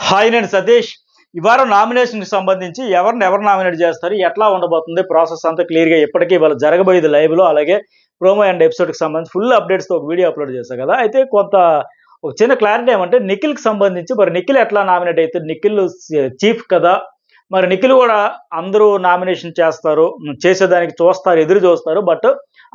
Hi, నేను సతీష్. ఇవాళ నామినేషన్కి సంబంధించి ఎవరు నామినేట్ చేస్తారు, ఎట్లా ఉండబోతుంది ప్రాసెస్ అంతా క్లియర్గా ఇప్పటికీ ఇవాళ జరగబోయేది లైవ్లో, అలాగే ప్రోమో అండ్ ఎపిసోడ్కి సంబంధించి ఫుల్ అప్డేట్స్తో ఒక వీడియో అప్లోడ్ చేశాను కదా. అయితే ఒక చిన్న క్లారిటీ ఏమంటే, నిఖిల్కి సంబంధించి మరి నిఖిల్ ఎట్లా నామినేట్ అవుతుంది, నిఖిల్ చీఫ్ కదా, మరి నిఖిల్ కూడా అందరూ నామినేషన్ చేస్తారు, చేసేదానికి చూస్తారు, ఎదురు చూస్తారు. బట్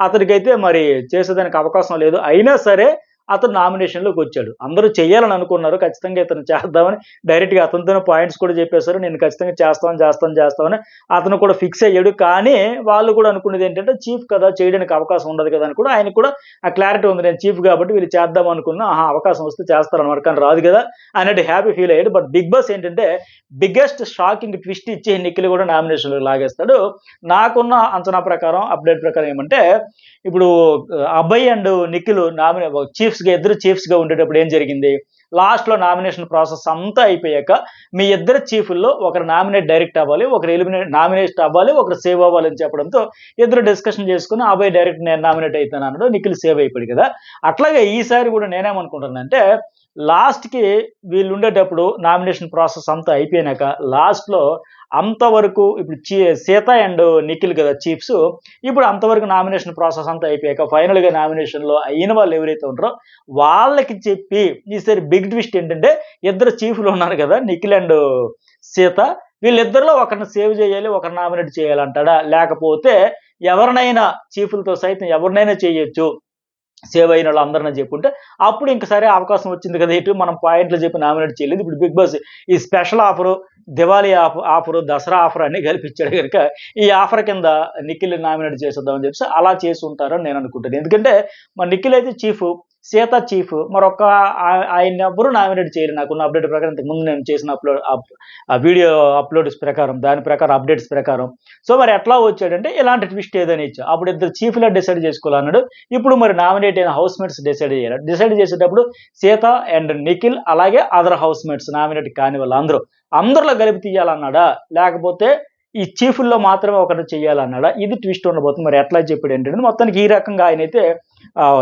అతనికైతే మరి చేసేదానికి అవకాశం లేదు. అయినా సరే అతను నామినేషన్లోకి వచ్చాడు. అందరూ చెయ్యాలని అనుకున్నారు, ఖచ్చితంగా ఇతను చేద్దామని డైరెక్ట్గా అతనితోనే పాయింట్స్ కూడా చెప్పేశారు. నేను ఖచ్చితంగా చేస్తామని అతను కూడా ఫిక్స్ అయ్యాడు. కానీ వాళ్ళు కూడా అనుకునేది ఏంటంటే, చీఫ్ కదా, చేయడానికి అవకాశం ఉండదు కదా అని కూడా ఆయనకు కూడా ఆ క్లారిటీ ఉంది. నేను చీఫ్ కాబట్టి వీళ్ళు చేద్దాం అనుకున్నా, అవకాశం వస్తే చేస్తారన్నమాట, కానీ రాదు కదా అనేది హ్యాపీ ఫీల్ అయ్యాడు. బట్ బిగ్ బాస్ ఏంటంటే బిగ్గెస్ట్ షాకింగ్ ట్విస్ట్ ఇచ్చి నిఖిల్ కూడా నామినేషన్లో లాగేస్తాడు. నాకున్న అంచనా ప్రకారం, అప్డేట్ ప్రకారం ఏమంటే, ఇప్పుడు అభయ్ అండ్ నిఖిల్ ఇద్దరు చీఫ్స్గా ఉండేటప్పుడు ఏం జరిగింది, లాస్ట్లో నామినేషన్ ప్రాసెస్ అంతా అయిపోయాక మీ ఇద్దరు చీఫ్ల్లో ఒకరు నామినేట్ డైరెక్ట్ అవ్వాలి, ఒకరు నామినేట్ అవ్వాలి, ఒకరు సేవ్ అవ్వాలి అని చెప్పడంతో ఇద్దరు డిస్కషన్ చేసుకుని అభయ్ డైరెక్ట్ నేను నామినేట్ అవుతాను అన్నాడు, నిఖిల్ సేవ్ అయిపోయాడు కదా. అట్లాగే ఈసారి కూడా నేనేమనుకుంటున్నానంటే, లాస్ట్కి వీళ్ళు ఉండేటప్పుడు నామినేషన్ ప్రాసెస్ అంతా అయిపోయినాక లాస్ట్లో అంతవరకు ఇప్పుడు సీత అండ్ నిఖిల్ కదా చీఫ్స్, ఇప్పుడు అంతవరకు నామినేషన్ ప్రాసెస్ అంతా అయిపోయాక ఫైనల్గా నామినేషన్లో అయిన వాళ్ళు ఎవరైతే ఉంటారో వాళ్ళకి చెప్పి, ఈసారి బిగ్ ట్విస్ట్ ఏంటంటే, ఇద్దరు చీఫ్లు ఉన్నారు కదా నిఖిల్ అండ్ సీత, వీళ్ళిద్దరిలో ఒకరిని సేవ్ చేయాలి, ఒకరిని నామినేట్ చేయాలంటాడా, లేకపోతే ఎవరినైనా చీఫ్లతో సైతం ఎవరినైనా చేయొచ్చు సేవ్ అయిన వాళ్ళు అందరిని చెప్పుంటే అప్పుడు ఇంక సరే అవకాశం వచ్చింది కదా, ఇటు మనం పాయింట్లు చెప్పి నామినేట్ చేయలేదు. ఇప్పుడు బిగ్ బాస్ ఈ special offer, Diwali offer, Dasara offer అన్ని కలిపిచ్చాడు కనుక ఈ ఆఫర్ కింద నిఖిల్ నామినేట్ చేసేద్దామని చెప్పేసి అలా చేసి ఉంటారని నేను అనుకుంటాను. ఎందుకంటే మా నిఖిల్ అయితే చీఫ్, సీత చీఫ్, మరొక ఆయన ఎవ్వరూ నామినేట్ చేయరు నాకున్న అప్డేట్ ప్రకారం. ఇంతకుముందు నేను చేసిన వీడియో అప్లోడ్స్ ప్రకారం, దాని ప్రకారం అప్డేట్స్ ప్రకారం. సో మరి ఎట్లా వచ్చాడంటే, ఇలాంటి ట్విస్ట్ ఏదైనా ఇచ్చా, అప్పుడు ఇద్దరు చీఫ్లా డిసైడ్ చేసుకోవాలన్నాడు. ఇప్పుడు మరి నామినేట్ అయిన హౌస్ మేట్స్ డిసైడ్ చేసేటప్పుడు సీత అండ్ నిఖిల్ అలాగే అదర్ హౌస్ మేట్స్ నామినేట్ కాని వాళ్ళు అందరిలో కలిపి తీయాలన్నాడా, లేకపోతే ఈ చీఫ్ల్లో మాత్రమే ఒకటి చెయ్యాలన్నాడా, ఇది ట్విస్ట్ ఉండబోతుంది. మరి ఎట్లా చెప్పాడు ఏంటంటే, మొత్తానికి ఈ రకంగా ఆయన అయితే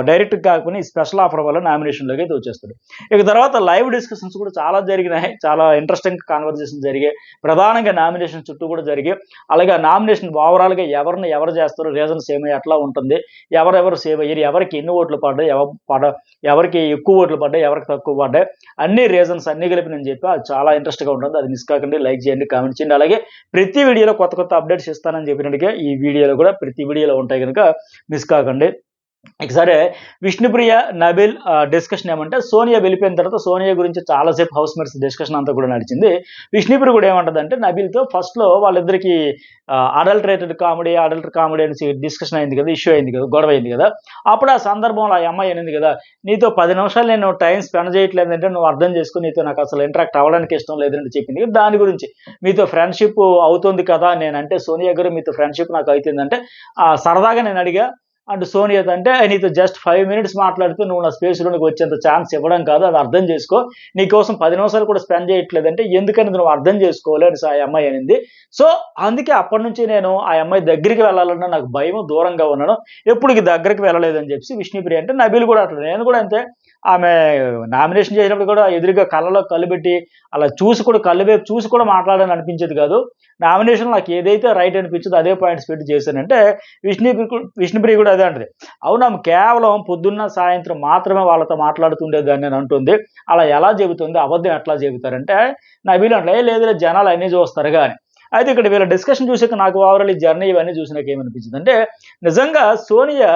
డైరెక్ట్ కాకుండా ఈ స్పెషల్ ఆఫర్ వల్ల నామినేషన్లోకి అయితే వచ్చేస్తాడు. ఇక తర్వాత లైవ్ డిస్కషన్స్ కూడా చాలా జరిగినాయి, చాలా ఇంట్రెస్టింగ్ కాన్వర్జేషన్ జరిగాయి, ప్రధానంగా నామినేషన్ చుట్టూ కూడా జరిగాయి. అలాగే నామినేషన్ ఓవరాల్గా ఎవరు చేస్తారో రీజన్స్ ఏమై ఎట్లా ఉంటుంది, ఎవరెవరు సేవ్ అయ్యారు, ఎవరికి ఎన్ని ఓట్లు పడ్డాయి, ఎవరికి ఎక్కువ ఓట్లు పడ్డాయి, ఎవరికి తక్కువ పడ్డాయి, అన్ని రీజన్స్ అన్ని కలిపి నేను చెప్పి అది చాలా ఇంట్రెస్ట్గా ఉంటుంది. అది మిస్ కాకండి, లైక్ చేయండి, కామెంట్ చేయండి. అలాగే ప్రతి వీడియోలో కొత్త అప్డేట్స్ ఇస్తానని చెప్పినట్టుగా ఈ వీడియోలో కూడా ప్రతి వీడియోలో ఉంటాయి కనుక మిస్ కాకండి. ఒకసారి విష్ణుప్రియ నబిల్ డిస్కషన్ ఏమంటే, సోనియా వెళ్ళిపోయిన తర్వాత సోనియా గురించి చాలాసేపు హౌస్ మేట్స్ డిస్కషన్ అంతా కూడా నడిచింది. విష్ణుప్రియ కూడా ఏమంటుందంటే, నబిల్తో ఫస్ట్లో వాళ్ళిద్దరికి అడల్టరేటెడ్ కామెడీ అని డిస్కషన్ అయింది కదా, ఇష్యూ అయింది కదా, గొడవ అయింది కదా. అప్పుడు ఆ సందర్భంలో ఆ అమ్మాయి అనింది కదా, నీతో 10 నిమిషాలు నేను టైం స్పెండ్ చేయట్లేదు అంటే నువ్వు అర్థం చేసుకుని, నీతో నాకు అసలు ఇంటరాక్ట్ అవ్వడానికి ఇష్టం లేదని చెప్పింది కదా. దాని గురించి మీతో ఫ్రెండ్షిప్ అవుతుంది కదా, నేనంటే సోనియా గారు మీతో ఫ్రెండ్షిప్ నాకు అవుతుందంటే సరదాగా నేను అడిగా, అండ్ సోనియా అంటే నీతో జస్ట్ 5 minutes మాట్లాడితే నువ్వు నా స్పేస్లోనికి వచ్చేంత ఛాన్స్ ఇవ్వడం కాదు, అది అర్థం చేసుకో, నీకోసం 10 నిమిషాలు కూడా స్పెండ్ చేయట్లేదంటే ఎందుకని నువ్వు అర్థం చేసుకోవాలి అని ఆ అమ్మాయి అనింది. సో అందుకే అప్పటి నుంచి నేను ఆ అమ్మాయి దగ్గరికి వెళ్ళాలన్నా నాకు భయం, దూరంగా ఉన్నాను, ఎప్పుడు దగ్గరికి వెళ్ళలేదని చెప్పి విష్ణుప్రియ అంటే, నబీల్ కూడా అట్లా, నేను కూడా అంతే. ఆమె నామినేషన్ చేసినప్పుడు కూడా ఎదురుగా కళ్ళలో కళ్ళు పెట్టి అలా కళ్ళు వైపు చూసి కూడా మాట్లాడాలని అనిపించేది కాదు. నామినేషన్ నాకు ఏదైతే రైట్ అనిపించిందో అదే పాయింట్స్ పెట్టి చేశానంటే, విష్ణుప్రియ కూడా అదే అంటది. అవునా, కేవలం పొద్దున్న సాయంత్రం మాత్రమే వాళ్ళతో మాట్లాడుతుండేదాన్ని అని అంటుంది. అలా ఎలా చెబుతుంది, అబద్ధం ఎట్లా చెబుతారంటే, నబీల్ అంటే లేదు జనాలు అన్నీ చూస్తారు కానీ. అయితే ఇక్కడ వీళ్ళ డిస్కషన్ చూసాక నాకు ఓవరాల్ ఈ జర్నీ ఇవన్నీ చూసినాక ఏమనిపించింది అంటే, నిజంగా సోనియా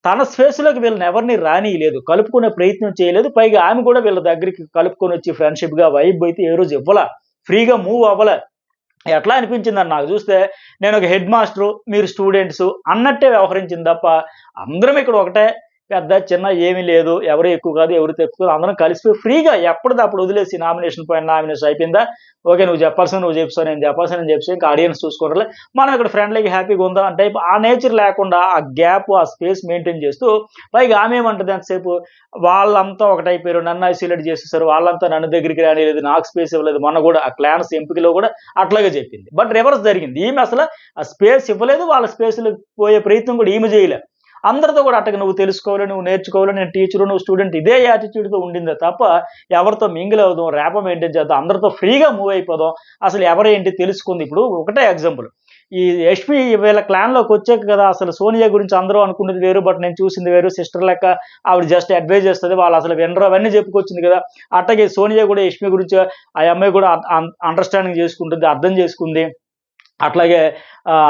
తన స్పేస్లోకి వీళ్ళని ఎవరిని రానియలేదు, కలుపుకునే ప్రయత్నం చేయలేదు. పైగా ఆమె కూడా వీళ్ళ దగ్గరికి కలుపుకొని వచ్చి ఫ్రెండ్షిప్గా వైబ్ అయితే ఏ రోజు ఇవ్వాల, ఫ్రీగా మూవ్ అవ్వాల. ఎట్లా అనిపించిందని నాకు చూస్తే, నేను ఒక హెడ్ మాస్టరు, మీరు స్టూడెంట్స్ అన్నట్టే వ్యవహరించింది తప్ప, అందరం ఇక్కడ ఒకటే, పెద్ద చిన్న ఏమీ లేదు, ఎవరు ఎక్కువ కాదు ఎవరు తక్కువ కాదు, అందరం కలిసిపోయి ఫ్రీగా ఎప్పటిదప్పుడు వదిలేసి నామినేషన్ అయిపోయిందా, ఓకే నువ్వు చెప్పాల్సిన నువ్వు చెప్పావు, నేను చెప్పాల్సిన నేను చెప్పి ఇంకా ఆడియన్స్ చూసుకోవట్లే, మనం ఇక్కడ ఫ్రెండ్లీగా హ్యాపీగా ఉందా అంటే ఆ నేచర్ లేకుండా ఆ గ్యాప్, ఆ స్పేస్ మెయింటైన్ చేస్తూ, పైగా ఆమె ఏమంటుంది అంతసేపు, వాళ్ళంతా ఒకటైపోయారు, నన్ను ఐసోలేట్ చేసేసారు, వాళ్ళంతా నన్ను దగ్గరికి రానిలేదు, నాకు స్పేస్ ఇవ్వలేదు. మొన్న కూడా ఆ క్లాన్స్ ఎంపికలో కూడా అట్లాగే చెప్పింది. బట్ రివర్స్ జరిగింది, ఈమె అసలు ఆ స్పేస్ ఇవ్వలేదు, వాళ్ళ స్పేస్లో పోయే ప్రయత్నం కూడా ఈమె చేయలే. అందరితో కూడా అట్టగా నువ్వు తెలుసుకోవాలి, నువ్వు నేర్చుకోవాలి, నేను టీచరు, నువ్వు స్టూడెంట్, ఇదే యాటిట్యూడ్తో ఉండిందే తప్ప ఎవరితో మింగిల్ అవుదాం, ర్యాపో మెయింటైన్ చేద్దాం, అందరితో ఫ్రీగా మూవ్ అయిపోదాం, అసలు ఎవరేంటి తెలుసుకుంది. ఇప్పుడు ఒకటే ఎగ్జాంపుల్, ఈ యష్మి వీళ్ళ క్లాన్లోకి వచ్చాక కదా అసలు సోనియా గురించి అందరూ అనుకున్నది వేరు, బట్ నేను చూసింది వేరు, సిస్టర్ లెక్క ఆవిడ జస్ట్ అడ్వైజ్ చేస్తుంది, వాళ్ళు అసలు వినరు, అవన్నీ చెప్పుకొచ్చింది కదా. అట్టగే సోనియా కూడా యష్మి గురించి ఆ అమ్మాయి కూడా అండర్స్టాండింగ్ చేసుకుంటుంది, అర్థం చేసుకుంది. అట్లాగే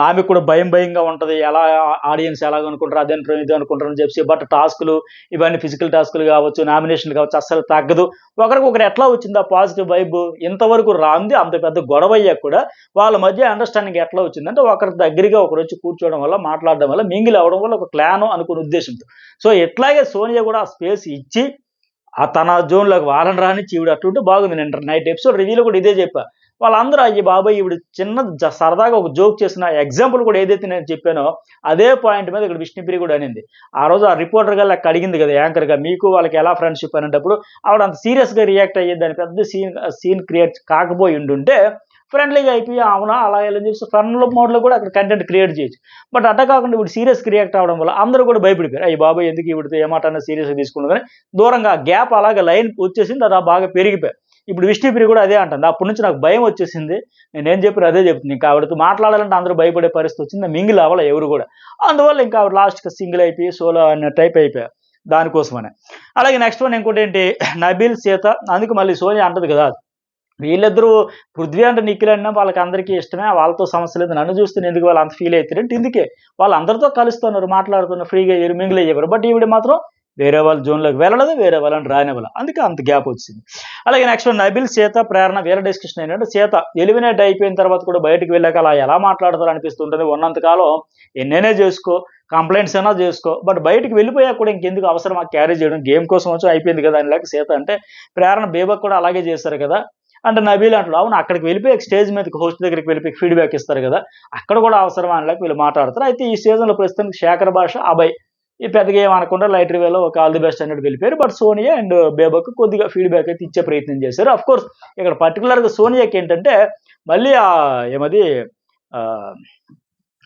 ఆమెకు కూడా భయంగా ఉంటుంది, ఎలా ఆడియన్స్ ఎలాగ అనుకుంటారు, అది అనుకుంటారు ఇది అనుకుంటారు అని చెప్పి. బట్ టాస్కులు ఇవన్నీ ఫిజికల్ టాస్కులు కావచ్చు, నామినేషన్లు కావచ్చు, అస్సలు తగ్గదు. ఒకరికొకరు ఎట్లా వచ్చింది ఆ పాజిటివ్ వైబ్ ఇంతవరకు రాంది. అంత పెద్ద గొడవ అయ్యాక కూడా వాళ్ళ మధ్య అండర్స్టాండింగ్ ఎట్లా వచ్చిందంటే ఒకరి దగ్గరగా ఒకరు వచ్చి కూర్చోవడం వల్ల, మాట్లాడడం వల్ల, మింగిల్ అవ్వడం వల్ల, ఒక క్లాను అనుకునే ఉద్దేశంతో. సో ఇట్లాగే సోనియా కూడా ఆ స్పేస్ ఇచ్చి తన జోన్లోకి వాళ్ళని రానిచ్చి ఈవిడ అట్లుంటే బాగుంది. నేను నైట్ ఎపిసోడ్ రివ్యూలో కూడా ఇదే చెప్పా. వాళ్ళందరూ అయ్యి బాబాయ్ ఈవిడ చిన్న సరదాగా ఒక జోక్ చేసిన ఎగ్జాంపుల్ కూడా ఏదైతే నేను చెప్పానో అదే పాయింట్ మీద ఇక్కడ విష్ణుప్రియ కూడా అనింది. ఆ రోజు ఆ రిపోర్టర్ గా లెక్క అడిగింది కదా యాంకర్గా, మీకు వాళ్ళకి ఎలా ఫ్రెండ్షిప్ అనేటప్పుడు ఆవిడ అంత సీరియస్గా రియాక్ట్ అయ్యేది, దాని పెద్ద సీన్ క్రియేట్ కాకపోయి ఉండుంటే ఫ్రెండ్లీగా అయిపోయి అవునా అలా ఎలా చేసి ఫన్ మోడ్లో కూడా అక్కడ కంటెంట్ క్రియేట్ చేయొచ్చు. బట్ అట్ట కాకుండా ఇప్పుడు సీరియస్ రియాక్ట్ అవ్వడం వల్ల అందరూ కూడా భయపడిపోయారు. అయ్యి బాబాయ్ ఎందుకు ఇవిడితే ఏమాటన్నా సీరియస్గా తీసుకున్నది కానీ దూరంగా గ్యాప్ అలాగే లైన్ వచ్చేసింది, అది బాగా పెరిగిపోయాయి. ఇప్పుడు విష్ణుప్రియ కూడా అదే అంటుంది, అప్పటి నుంచి నాకు భయం వచ్చేసింది, నేనేం చెప్పారు అదే చెప్తుంది. ఇంకా ఆవిడతో మాట్లాడాలంటే అందరూ భయపడే పరిస్థితి వచ్చింది, మింగిల్ అవ్వాలి ఎవరు కూడా. అందువల్ల ఇంకా ఆవిడ లాస్ట్గా సింగిల్ అయిపోయి సోలో అనే టైప్ అయిపోయారు దానికోసమనే. అలాగే నెక్స్ట్ వన్ ఇంకోటి ఏంటి, నబీల్ సీత. అందుకు మళ్ళీ సోనియా అంటది కదా, వీళ్ళిద్దరూ పృథ్వీ అంటే నిఖిల్ అన్నా వాళ్ళకి అందరికీ ఇష్టమే, వాళ్ళతో సమస్య లేదు, నన్ను చూస్తే ఎందుకు వాళ్ళు అంత ఫీల్ అవుతారంటే ఇందుకే వాళ్ళు అందరితో కలుస్తున్నారు, మాట్లాడుతున్నారు, ఫ్రీగా అయ్యారు, మింగిల్ అయ్యేవారు. బట్ ఈవిడ మాత్రం వేరే వాళ్ళ జోన్లోకి వెళ్ళలేదు, వేరే వాళ్ళని రానివ్వాలి, అందుకే అంత గ్యాప్ వచ్చింది. అలాగే నెక్స్ట్ నబిల్ సీత ప్రేరణ వీళ్ళ డిస్కషన్ ఏంటంటే, సీత ఎలిమినేట్ అయిపోయిన తర్వాత కూడా బయటకు వెళ్ళాక అలా ఎలా మాట్లాడతారు అనిపిస్తుంటుంది. ఉన్నంతకాలం ఎన్నైనా చేసుకో, కంప్లైంట్స్ అయినా చేసుకో, బట్ బయటకు వెళ్ళిపోయాక కూడా ఇంకెందుకు అవసరం ఆ క్యారీ చేయడం, గేమ్ కోసం వచ్చి అయిపోయింది కదా అని లేక సీత అంటే, ప్రేరణ బేబక్ కూడా అలాగే చేశారు కదా అంటే నబీల్ అంటాడు, అవును అక్కడికి వెళ్ళిపోయి స్టేజ్ మీదకి హోస్ట్ దగ్గరికి వెళ్ళిపోయి ఫీడ్బ్యాక్ ఇస్తారు కదా, అక్కడ కూడా అవసరం అనలేక వీళ్ళు మాట్లాడతారు. అయితే ఈ సీజన్లో ప్రస్తుతానికి శేఖర్ భాష, అభయ్ ఈ పెద్దగా ఏమనకుండా లైటర్ వేలో ఒక ఆల్ ది బెస్ట్ అన్నట్టు వెళ్ళిపోయారు. బట్ సోనియా అండ్ బేబక్ కొద్దిగా ఫీడ్బ్యాక్ అయితే ఇచ్చే ప్రయత్నం చేశారు. అఫ్ కోర్స్ ఇక్కడ పర్టికులర్గా సోనియాకి ఏంటంటే మళ్ళీ ఏమది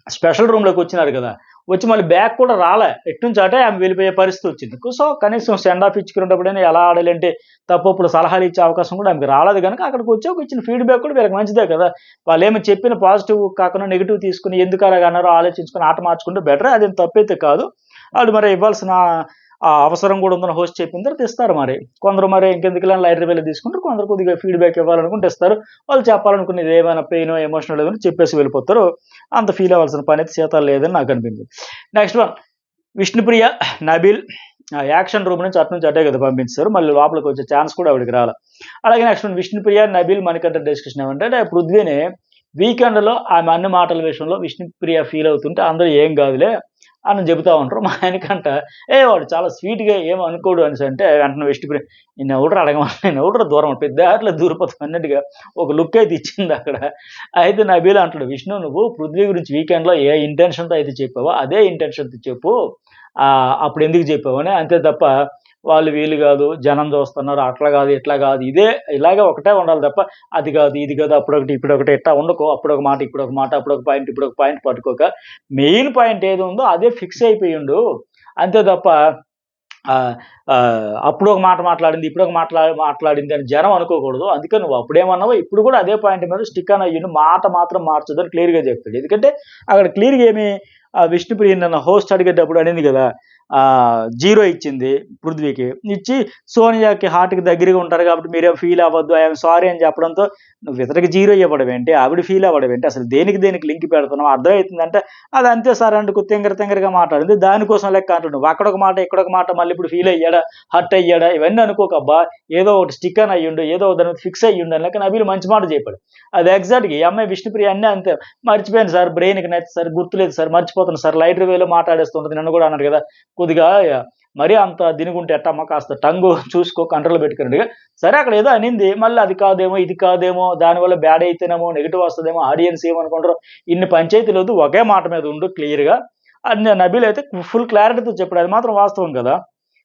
స్పెషల్ రూమ్లోకి వచ్చినారు కదా, వచ్చి మళ్ళీ బ్యాక్ కూడా రాలే, ఎట్నుంచి అటే ఆమె వెళ్ళిపోయే పరిస్థితి వచ్చింది. సో కనీసం సెండ్ ఆఫ్ ఇచ్చుకునేటప్పుడైనా ఎలా ఆడాలంటే తప్పులు సలహాలు ఇచ్చే అవకాశం కూడా ఆమెకు రాలేదు కనుక అక్కడికి వచ్చి ఒక ఇచ్చిన ఫీడ్బ్యాక్ కూడా వీళ్ళకి మంచిదే కదా. వాళ్ళు ఏమి చెప్పిన పాజిటివ్ కాకుండా నెగిటివ్ తీసుకుని ఎందుకు అలాగ అన్నారో ఆలోచించుకుని ఆట మార్చుకుంటే బెటర్, అదేం తప్పైతే కాదు. వాళ్ళు మరి ఇవ్వాల్సిన అవసరం కూడా ఉందని హోస్ట్ చెప్పిన తర్వాత ఇస్తారు. మరి కొందరు మరి ఇంకెందుకు లైటర్ వేలు తీసుకుంటారు, కొందరు కొద్దిగా ఫీడ్బ్యాక్ ఇవ్వాలనుకుంటే ఇస్తారు. వాళ్ళు చెప్పాలనుకునేది ఏమైనా పెయిన్ ఎమోషనల్ లేదని చెప్పేసి వెళ్ళిపోతారు. అంత ఫీల్ అవ్వాల్సిన పని అయితే సీత లేదని నాకు అనిపించింది. Next one Vishnupriya Nabeel action room నుంచి అటు నుంచి అటే కదా పంపించారు, మళ్ళీ లోపలికి వచ్చే ఛాన్స్ కూడా ఆవిడకి రాలి. అలాగే next one Vishnupriya Nabeel Manikanta discussion ఏమంటే, పృథ్వీని వీకెండ్లో ఆమె అన్ని మాటల విషయంలో విష్ణుప్రియ ఫీల్ అవుతుంటే అందరూ ఏం కాదులే అని చెబుతూ ఉంటారు. మా ఆయనకంట వాడు చాలా స్వీట్గా ఏమో అనుకోడు అనేసి అంటే వెంటనే విష్ణుప్రియ నేను ఎవడరు అడగమని, నేను ఎవడరు దూరం పెద్ద అట్లా దూరిపోతాం అన్నట్టుగా ఒక లుక్ అయితే ఇచ్చింది అక్కడ. అయితే నబీల్ అంటాడు, విష్ణు నువ్వు పృథ్వీ గురించి వీకెండ్లో ఏ ఇంటెన్షన్తో అయితే చెప్పావో అదే ఇంటెన్షన్తో చెప్పు, అప్పుడు ఎందుకు చెప్పావు అని. అంతే తప్ప వాళ్ళు వీళ్ళు కాదు, జనం చూస్తున్నారు, అట్లా కాదు ఇట్లా కాదు, ఇలాగే ఒకటే ఉండాలి తప్ప అది కాదు ఇది కాదు అప్పుడొకటి ఇప్పుడొకటి ఇట్లా ఉండకో, అప్పుడొక మాట ఇప్పుడొక మాట, అప్పుడొక పాయింట్ ఇప్పుడొక పాయింట్ పట్టుకోక మెయిన్ పాయింట్ ఏది ఉందో అదే ఫిక్స్ అయిపోయిండు. అంతే తప్ప అప్పుడు ఒక మాట మాట్లాడింది ఇప్పుడు ఒక మాట్లాడింది అని జనం అనుకోకూడదు. అందుకే నువ్వు అప్పుడేమన్నావో ఇప్పుడు కూడా అదే పాయింట్ మీద స్టిక్ అని అయ్యిండు, మాట మాత్రం మార్చొద్దని క్లియర్గా చెప్తాడు. ఎందుకంటే అక్కడ క్లియర్గా ఏమి విష్ణుప్రియ నన్ను హోస్ట్ అడిగేటప్పుడు అనింది కదా, 0 ఇచ్చింది పృథ్వీకి, ఇచ్చి సోనియాకి హార్ట్కి దగ్గరగా ఉంటారు కాబట్టి మీరేం ఫీల్ అవ్వద్దు ఐఎమ్ సారీ అని చెప్పడంతో నువ్వు ఇతరికి 0 ఇవ్వడం ఏంటి, ఆవిడ ఫీల్ అవ్వడం ఏంటి, అసలు దేనికి లింక్ పెడుతున్నావు అర్థమవుతుందంటే అది అంతే సార్ అంటూ తెంగరగా మాట్లాడింది. దానికోసం లెక్క అంటున్నావు, అక్కడొక మాట ఇక్కడొక మాట, మళ్ళీ ఇప్పుడు ఫీల్ అయ్యాడా హర్ట్ అయ్యాడా ఇవన్నీ అనుకోకబ్బా, ఏదో ఒకటి స్టిక్ అని అయ్యుండు, ఏదో దాని మీద ఫిక్స్ అయ్యుండు అని లెక్క నబీల్ మంచి మాట చెప్పాడు. అది ఎగ్జాక్ట్గా ఈ అమ్మాయి విష్ణుప్రియ అన్నీ అంతే, మర్చిపోయాను సార్, బ్రెయిన్కి నచ్చి సార్, గుర్తులేదు సార్, మర్చిపోతాను సార్, లైటర్ వేలో మాట్లాడేస్తుంటుంది, నన్ను కూడా అన్నారు కదా, కొద్దిగా మరీ అంత దినుకుంటే ఎట్టమ్మా, కాస్త టంగు చూసుకో, కంట్రోల్ పెట్టుకున్నట్టుగా. సరే అక్కడ ఏదో అనింది, మళ్ళీ అది కాదేమో ఇది కాదేమో, దానివల్ల బ్యాడ్ అయితేనేమో నెగిటివ్ వస్తుందేమో, ఆడియన్స్ ఏమనుకుంటారో, ఇన్ని పంచాయతీలు వద్దు, ఒకే మాట మీద ఉండు క్లియర్గా అని నబీల్ అయితే ఫుల్ క్లారిటీతో చెప్పాడు. అది మాత్రం వాస్తవం కదా.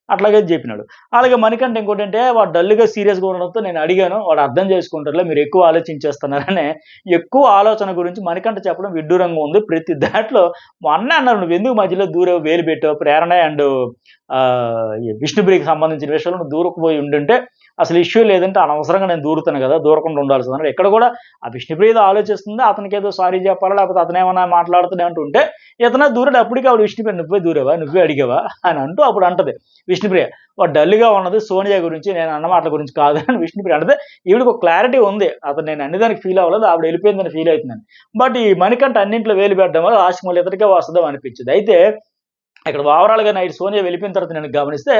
అట్లాగే చెప్పినాడు. అలాగే మణికంఠ ఇంకోటంటే వాడు డల్‌గా సీరియస్‌గా ఉండడంతో నేను అడిగాను. వాడు అర్థం చేసుకుంటారులే మీరు ఎక్కువ ఆలోచించేస్తున్నారని ఎక్కువ ఆలోచన గురించి మణికంఠ చెప్పడం విడ్డూరంగా ఉంది. ప్రతి దాంట్లో మొన్నే అన్నారు "నువ్వెందుకు మధ్యలో దూరావు, వేలు పెట్టావు, ప్రేరణ అండ్ ఈ విష్ణుప్రియకి సంబంధించిన విషయంలో నువ్వు దూరకపోయి ఉండుంటే అసలు ఇష్యూ లేదంటే అనవసరంగా నేను దూరుతాను కదా! దూరకుండా ఉండాల్సిందన్నాడు." ఇక్కడ కూడా ఆ విష్ణుప్రియ ఏదో ఆలోచిస్తుంది. అతనికేదో సారీ చెప్పాలా లేకపోతే అతనేమన్నా మాట్లాడుతూనే అంటుంటే ఇతనే దూరాడు. అప్పటికి ఆవిడ విష్ణుప్రియ "నువ్వే దూరావా? నువ్వే అడిగావా?" అని అంటూ అప్పుడు అంటది విష్ణుప్రియ. "వాడు డల్‌గా ఉన్నది సోనియా గురించి నేను అన్న మాటల గురించి కాదు" అని విష్ణుప్రియ అంటది. ఈవిడకి ఒక క్లారిటీ ఉంది. అతను నేను అన్నదానికి ఫీల్ అవ్వలేదు. ఆవిడ వెళ్ళిపోయిందని ఫీల్ అవుతుందని. బట్ ఈ మణికంఠ అన్నింట్లో వేలు పెట్టడం వల్ల లాస్ట్‌కి మళ్ళీ ఇతనికే వస్తదేమో అనిపించింది. అయితే ఇక్కడ ఓవరాల్‌గా నైట్ సోనియా వెళ్ళిపోయిన తర్వాత నేను గమనిస్తే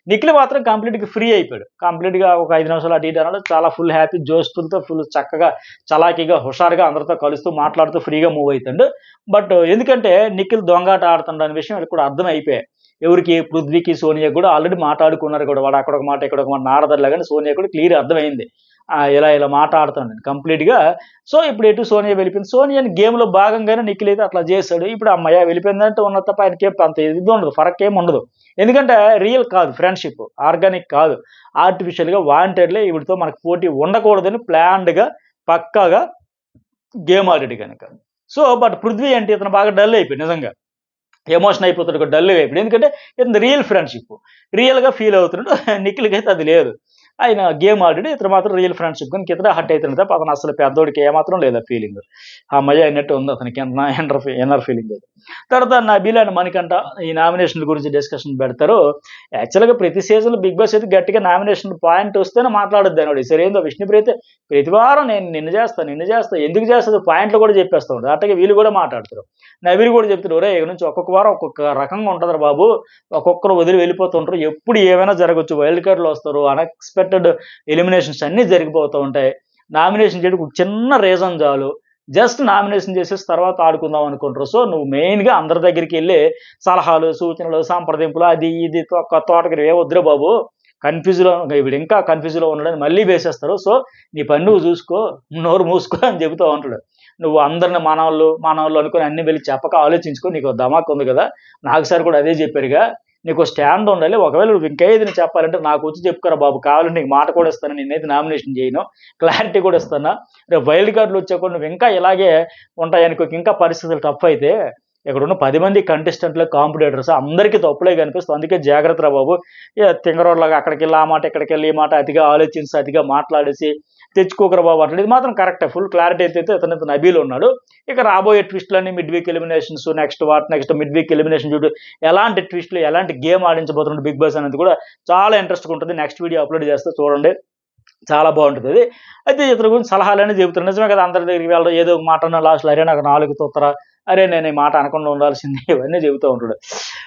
నిఖిల్ మాత్రం కంప్లీట్‌గా ఫ్రీ అయిపోయాడు. కంప్లీట్‌గా ఒక 5 నిమిషాలు అటు ఇటు అన్నాడు. చాలా ఫుల్ హ్యాపీ జోష్‌ఫుల్‌తో ఫుల్ చక్కగా చలాకీగా, హుషారుగా అందరితో కలుస్తూ మాట్లాడుతూ ఫ్రీగా మూవ్ అయితుండు. బట్ ఎందుకంటే నిఖిల్ దొంగాట ఆడుతున్నాడనే విషయం వీళ్ళకి కూడా అర్థం అయిపోయాయి. ఎవరికి పృథ్వీకి, సోనియాకి కూడా ఆల్రెడీ మాట్లాడుకున్నారు కూడా. వాడు అక్కడొక మాట, ఇక్కడొక మాట నారదర్లాగానే సోనియాకి కూడా క్లియర్ అర్థమైంది. ఇలా మాట్లాడుతున్నాడని కంప్లీట్‌గా. సో, ఇప్పుడు ఎటు సోనియా వెళ్ళిపోయింది. సోనియాని గేమ్‌లో భాగంగానే నిఖిల్ అయితే అట్లా చేసాడు. ఇప్పుడు హమ్మయ్య! వెళ్ళిపోయిందంటే ఉన్న తప్ప ఆయనకేం అంత ఇది ఉండదు. ఫరక్కేం ఉండదు. ఎందుకంటే రియల్ కాదు ఫ్రెండ్‌షిప్. ఆర్గానిక్ కాదు. ఆర్టిఫిషియల్‌గా వాంటెడ్‌లీ ఈవిడతో మనకు పోటీ ఉండకూడదని ప్లాన్డ్‌గా పక్కాగా గేమ్ ఆడాడు గనక. సో, బట్ పృథ్వీ అంటే ఇతను బాగా డల్ అయిపోయాడు నిజంగా. ఎమోషన్ అయిపోతాడు. డల్‌గా అయిపోయాడు. ఎందుకంటే ఇతనిది రియల్ ఫ్రెండ్‌షిప్. రియల్‌గా ఫీల్ అవుతున్నాడు. నిఖిల్‌కైతే అది లేదు. ఆయన గేమ్ ఆడాడు. ఇతను మాత్రం రియల్ ఫ్రెండ్‌షిప్ గాని ఇతనే హర్ట్ అయితున్నాడు తప్ప అతను అసలు పెద్దోడికి ఏమాత్రం లేదు ఆ ఫీలింగ్. హమ్మయ్య! అన్నట్టు ఉంది అతనికి ఇన్నర్ ఫీలింగ్ అది. తర్వాత నబీల్ అండ్ మణికంఠ ఈ నామినేషన్‌ల గురించి డిస్కషన్ పెడతారు. యాక్చువల్‌గా ప్రతి సీజన్‌లో బిగ్ బాస్ అయితే గట్టిగా నామినేషన్ పాయింట్ వస్తేనే మాట్లాడుద్ది అనోడు. సరేందో విష్ణుప్రియ అయితే ప్రతి వారం నేను నిన్ను చేస్తా, నిన్ను చేస్తా ఎందుకు చేస్తదో పాయింట్లు కూడా చెప్పేస్తా ఉంటది. అట్లాగే వీళ్ళు కూడా మాట్లాడతారు. నబీల్ కూడా చెప్తాడు. "ఒరేయ్! ఇక నుంచి ఒక్కొక్క వారం ఒక్కొక్క రకంగా ఉంటదిరా బాబు. ఒక్కొక్కరు వదిలి వెళ్ళిపోతుంటారు. ఎప్పుడు ఏమైనా జరగొచ్చు. వైల్డ్ కార్డ్‌లు వస్తారు. అన్‌ఎక్స్‌పెక్టెడ్ ఎలిమినేషన్స్ అన్నీ జరిగిపోతూ ఉంటాయి. నామినేషన్ చేయడానికి ఒక చిన్న రీజన్ చాలు. జస్ట్ నామినేషన్ చేసేసి తర్వాత ఆడుకుందాం అనుకుంటారు. సో, నువ్వు మెయిన్‌గా అందరి దగ్గరికెళ్ళి సలహాలు, సూచనలు, సంప్రదింపులు అది ఇది తోటకి ఏ వద్దురా బాబు. కన్‌ఫ్యూజ్‌లో వీడు ఇంకా కన్‌ఫ్యూజ్‌లో ఉన్నాడని మళ్ళీ వేసేస్తారు. సో, నీ పని నువ్వు చూసుకో. నోరు మూసుకో" అని చెబుతా ఉంటాడు. "నువ్వు అందరిని మనోళ్ళు అనుకోని అన్నీ వెళ్లి చెప్పక ఆలోచించుకో. నీకో ధమాక్ ఉంది కదా! నాగసార్ కూడా అదే చెప్పారుగా. నీకో స్టాండ్ ఉండాలి. ఒకవేళ నువ్వు ఇంకా ఏదైనా చెప్పాలంటే నాకొచ్చి చెప్పుకోరా బాబు. కావాలంటే నీకు మాట కూడా ఇస్తాను. నిన్నైతే నామినేషన్ చేయను. క్లారిటీ కూడా ఇస్తాను. రేపు వైల్డ్ కార్డ్‌లు వచ్చాక కూడా నువ్వు ఇంకా ఇలాగే ఉంటాయనుకో ఇంకా పరిస్థితులు టఫ్ అయితే ఇక్కడున్న 10 మంది కంటెస్టెంట్‌లు, కాంపిటీటర్స్ అందరికీ తప్పులే కనిపిస్తాయి. అందుకే జాగ్రత్తరా బాబు. తింగరోడిలాగా అక్కడికెళ్ళి ఆ మాట, ఇక్కడికెళ్ళి ఈ మాట అతిగా ఆలోచించి, అతిగా మాట్లాడేసి తెచ్చుకోకురా బాబు" అంటాడు. ఇది మాత్రం కరెక్టే. ఫుల్ క్లారిటీ అయితే ఇతను నబీల్ ఉన్నాడు. ఇక రాబోయే ట్విస్ట్‌లన్నీ mid week eliminations next mid week elimination చూడు ఎలాంటి ట్విస్ట్‌లు, ఎలాంటి గేమ్ ఆడించబోతున్నాడు బిగ్ బాస్ అనేది కూడా చాలా ఇంట్రెస్ట్‌గా ఉంటది. నెక్స్ట్ వీడియో అప్‌లోడ్ చేస్తా చూడండి. చాలా బావుంటదది. అయితే ఇతని గురించి సలహాలన్నీ చెబుతారు. నిజమే కదా! అందరి దగ్గరికి వెళ్ళడం ఏదో ఒక మాట అన్నా లాస్ట్‌లో "అరే నాకు నాలుక తూత్తరా, అరే నేను ఈ మాట అనకుండా ఉండాల్సింది" ఇవన్నీ చెబుతూ ఉంటాడు.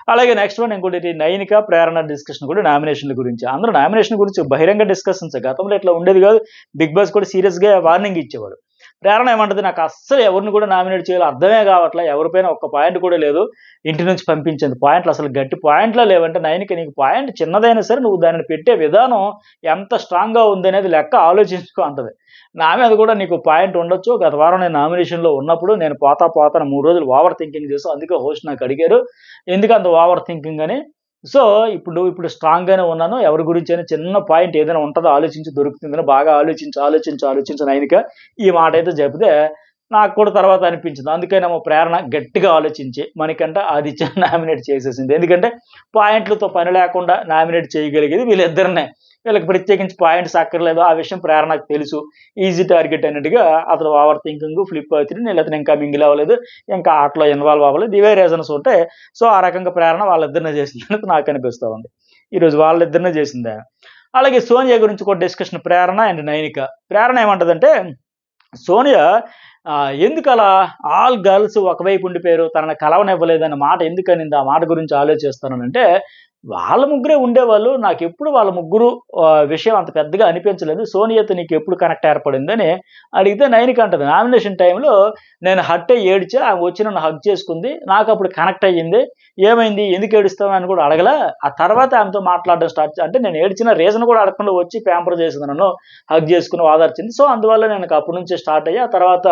అలాగే నెక్స్ట్ వన్ ఇంకోటి నైనిక, ప్రేరణ డిస్కషన్ కూడా నామినేషన్‌ల గురించి. అందరూ నామినేషన్ గురించి బహిరంగ డిస్కషన్సే. గతంలో ఇట్లా ఉండేది కాదు. బిగ్ బాస్ కూడా సీరియస్‌గా వార్నింగ్ ఇచ్చేవాడు. ప్రేరణ ఏమంటది నాకు అస్సలు ఎవరిని కూడా నామినేట్ చేయాలో అర్థమే కావట్లే. ఎవరి పైన ఒక్క పాయింట్ కూడా లేదు. ఇంటి నుంచి పంపించేంత పాయింట్లు అసలు గట్టి పాయింట్లే లేవంటే నైనిక నీకు పాయింట్ చిన్నదైనా సరే నువ్వు దానిని పెట్టే విధానం ఎంత స్ట్రాంగ్‌గా ఉందనేది లెక్క ఆలోచించుకో అంటది. నా మీద కూడా నీకు పాయింట్ ఉండొచ్చు. గత వారం నేను నామినేషన్‌లో ఉన్నప్పుడు నేను పోతాను 3 రోజులు ఓవర్ థింకింగ్ చేశావు. అందుకే హోస్ట్ నాకు అడిగారు. ఎందుకంత ఓవర్ థింకింగ్ అని. సో, ఇప్పుడు స్ట్రాంగ్‌గానే ఉన్నాను. ఎవరి గురించైనా చిన్న పాయింట్ ఏదైనా ఉంటదో ఆలోచించి దొరుకుతుందని బాగా ఆలోచించి నైనిక ఈ మాటైతే చెబితే నాకు కూడా తర్వాత అనిపించింది. అందుకేనేమో ప్రేరణ గట్టిగా ఆలోచించి మణికంఠ, ఆదిత్యని నామినేట్ చేసేసింది. ఎందుకంటే పాయింట్‌లతో పని లేకుండా నామినేట్ చేయగలిగేది వీళ్ళిద్దరినే. వీళ్ళకి ప్రత్యేకించి పాయింట్స్ అక్కర్లేదు. ఆ విషయం ప్రేరణకు తెలుసు. ఈజీ టార్గెట్ అన్నట్టుగా అతను ఓవర్ థింకింగ్, ఫ్లిప్ అవుతుంది. వీళ్ళిద్దరు ఇంకా మింగిల్ అవ్వలేదు. ఇంకా ఆటలో ఇన్వాల్వ్ అవ్వలేదు. ఇవే రీజన్స్ ఉంటాయి. సో, ఆ రకంగా ప్రేరణ వాళ్ళిద్దరినే చేసిందన్నట్టు నాకు అనిపిస్తా ఉంది. ఈరోజు వాళ్ళిద్దరినే చేసిందా. అలాగే సోనియా గురించి కూడా డిస్కషన్ ప్రేరణ అండ్ నైనిక. ప్రేరణ ఏమంటదంటే సోనియా ఎందుకలా ఆల్ గర్ల్స్ ఒకవైపు ఉండిపోయారు. తనని కలవనివ్వలేదన్న మాట ఎందుకనింది? ఆ మాట గురించి ఆలోచిస్తాననంటే, వాళ్ళ ముగ్గురే ఉండేవాళ్ళు. నాకెప్పుడు వాళ్ళ ముగ్గురు విషయం అంత పెద్దగా అనిపించలేదు. సోనియాతో నీకెప్పుడు కనెక్ట్ ఏర్పడిందని అడిగితే నైనిక అంటది. నామినేషన్ టైమ్‌లో నేను హర్ట్ అయ్యి ఏడ్చా. ఆమె వచ్చి నన్ను హగ్ చేసుకుంది. నాకప్పుడు కనెక్ట్ అయ్యింది. ఏమైంది? ఎందుకు ఏడుస్తావు అని కూడా అడగలా. ఆ తర్వాత ఆమెతో మాట్లాడడం అంటే నేను ఏడ్చిన రీజన్ కూడా అడగకుండా వచ్చి ప్యాంపర్ చేసింది నన్ను. హగ్ చేసుకొని ఓదార్చింది. సో, అందువల్ల నేను అప్పటి నుంచే స్టార్ట్ అయ్యా. ఆ తర్వాత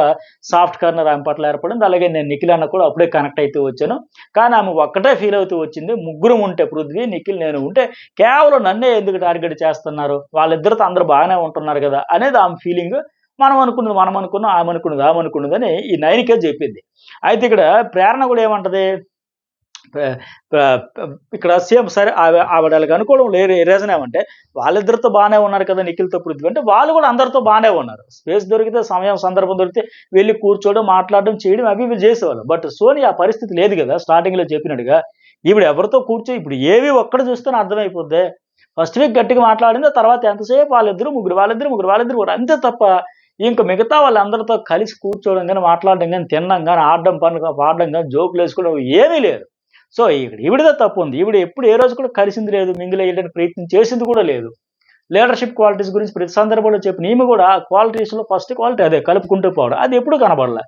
సాఫ్ట్ కార్నర్ ఆమె పట్ల ఏర్పడింది. అలాగే నేను నిఖిల్ అన్న కూడా అప్పుడే కనెక్ట్ అయితూ వచ్చాను. కానీ ఆమె ఒక్కటే ఫీల్ అవుతూ వచ్చింది. ముగ్గురం ఉంటే పృథ్వీ, పృథ్వీ, నిఖిల్, నేను ఉంటే కేవలం నన్నే ఎందుకు టార్గెట్ చేస్తున్నారు, వాళ్ళిద్దరితో అందరూ బాగానే ఉంటున్నారు కదా అనేది ఆమె ఫీలింగ్. మనం అనుకున్నది మనం అనుకున్నాం, ఆమె అనుకున్నది ఆమె అనుకున్నదని ఈ నైనికే చెప్పింది. అయితే ఇక్కడ ప్రేరణ కూడా ఏమంటది, ప- ప- ఇక్కడ సేమ్ సరే ఆవిడ వాళ్ళకి అనుకోవడం లేని రీజన్ ఏమంటే వాళ్ళిద్దరితో బాగానే ఉన్నారు కదా నిఖిల్తో పృథ్వీ అంటే, వాళ్ళు కూడా అందరితో బాగానే ఉన్నారు. స్పేస్ దొరికితే, సమయం సందర్భం దొరికితే వెళ్ళి కూర్చోవడం, మాట్లాడడం, చేయడం అవి ఇవి చేసేవాళ్ళు. బట్ సోని ఆ పరిస్థితి లేదు కదా. స్టార్టింగ్ లో చెప్పినట్టుగా ఈవిడ ఎవరితో ఇప్పుడు ఏవి ఒక్కడ చూస్తేనే అర్థమైపోద్ది. ఫస్ట్ వీక్ గట్టిగా మాట్లాడింది, తర్వాత ఎంతసేపు వాళ్ళిద్దరు ముగ్గురు వాళ్ళిద్దరు ముగ్గురు వాళ్ళిద్దరు కూడా అంతే తప్ప ఇంక మిగతా వాళ్ళందరితో కలిసి కూర్చోవడం కానీ, మాట్లాడడం కానీ, తినడం కానీ, ఆడడం పాడడం కానీ, జోకులు వేసుకోవడం ఏమీ లేదు. సో ఇక్కడ ఈవిడదే తప్పు ఉంది. ఈవిడ ఎప్పుడు ఏ రోజు కూడా కలిసింది లేదు, మింగిల్ అయ్యడానికి ప్రయత్నం చేసింది కూడా లేదు. లీడర్షిప్ క్వాలిటీస్ గురించి ప్రతి సందర్భంలో చెప్పిన ఈమె కూడా క్వాలిటీస్లో ఫస్ట్ క్వాలిటీ అదే కలుపుకుంటూ పోవడం, అది ఎప్పుడు కనబడలే.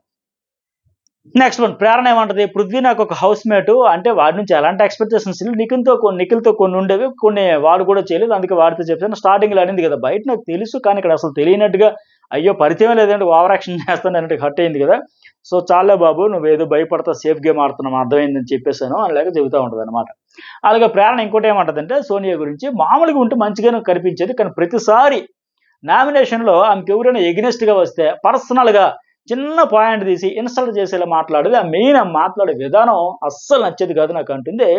నెక్స్ట్ వన్ ప్రేరణ ఏమంటది, పృథ్వీ నాకు ఒక హౌస్ మేట్ అంటే వాడి నుంచి ఎలాంటి ఎక్స్పెక్టేషన్స్ లేవు, నిఖిల్తో కొన్ని ఉండేవి, కొన్ని వాడు కూడా చేయలేదు, అందుకే వాడితో చెప్పాను. స్టార్టింగ్ లో అనింది కదా, బయట నాకు తెలుసు కానీ ఇక్కడ అసలు తెలియనట్టుగా అయ్యో పరిచయం లేదంటే ఓవర్ యాక్షన్ చేస్తాను అన్నట్టు హర్ట్ అయింది కదా. సో చాలే బాబు, నువ్వు ఏదో భయపడతా సేఫ్ గేమ్ ఆడుతున్నావు అర్థమైందని చెప్పేశాను అలాగే చెబుతూ ఉంటుంది అనమాట. అలాగే ప్రేరణ ఇంకోటి ఏమంటదంటే సోనియా గురించి, మామూలుగా ఉంటే మంచిగానే కనిపించేది కానీ ప్రతిసారి నామినేషన్లో ఆమెకి ఎవరైనా ఎగ్నెస్ట్ గా వస్తే పర్సనల్ గా చిన్న పాయింట్ తీసి ఇన్సల్ట్ చేసేలా మాట్లాడేది, ఆ మెయిన్ ఆ మాట్లాడే విధానం అస్సలు నచ్చేది కాదు నాకు అంటుంది.